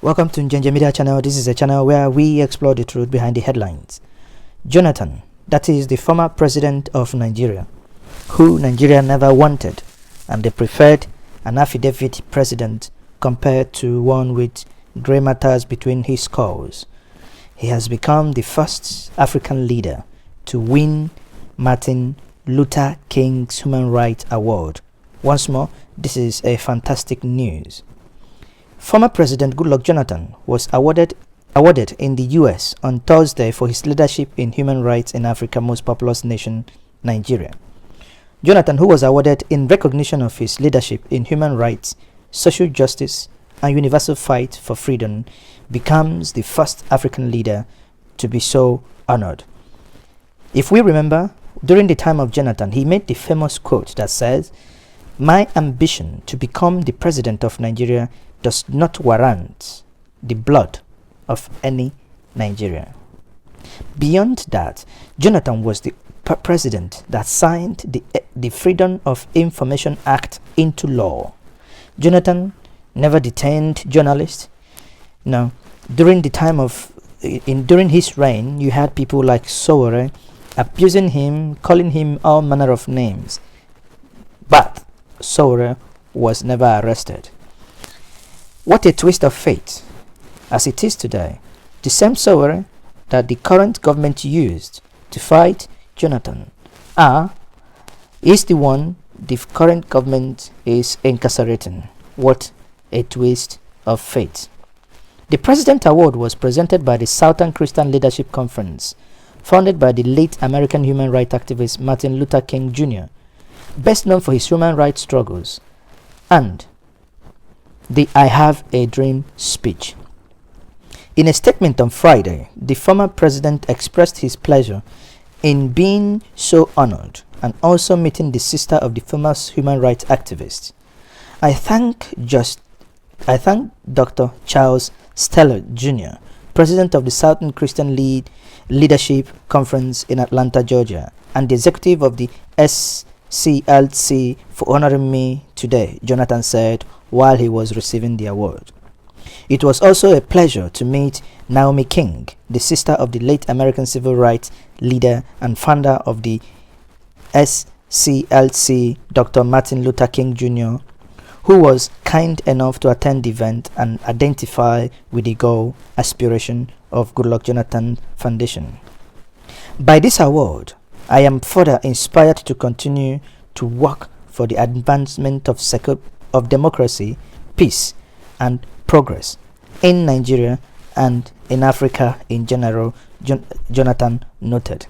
Welcome to Njenje Media Channel. This is a channel where we explore the truth behind the headlines. Jonathan, that is the former president of Nigeria, who Nigeria never wanted, and they preferred an affidavit president compared to one with grey matters between his skulls. He has become the first African leader to win Martin Luther King's Human Rights Award. Once more, this is a fantastic news. Former President Goodluck Jonathan was awarded in the US on Thursday for his leadership in human rights in Africa's most populous nation, Nigeria. Jonathan, who was awarded in recognition of his leadership in human rights, social justice, and universal fight for freedom, becomes the first African leader to be so honored. If we remember, during the time of Jonathan, he made the famous quote that says, "My ambition to become the president of Nigeria does not warrant the blood of any Nigerian." Beyond that, Jonathan was the president that signed the Freedom of Information Act into law. Jonathan never detained journalists. Now, during his reign, you had people like Sowore abusing him, calling him all manner of names. But Sowore was never arrested. What a twist of fate, as it is today. The same Sowore that the current government used to fight Jonathan is the one the current government is incarcerating. What a twist of fate. The President Award was presented by the Southern Christian Leadership Conference, founded by the late American human rights activist Martin Luther King Jr., best known for his human rights struggles, and the I Have a Dream speech. In a statement on Friday, the former president expressed his pleasure in being so honored and also meeting the sister of the famous human rights activist. I thank Dr. Charles Steller Jr., president of the Southern Christian Leadership Conference in Atlanta, Georgia, and the executive of the SCLC for honoring me today, Jonathan said while he was receiving the award. It was also a pleasure to meet Naomi King, the sister of the late American civil rights leader and founder of the SCLC, Dr. Martin Luther King Jr., who was kind enough to attend the event and identify with the goal, aspiration of Goodluck Jonathan Foundation. By this award, I am further inspired to continue to work for the advancement of democracy, peace, and progress in Nigeria and in Africa in general, Jonathan noted.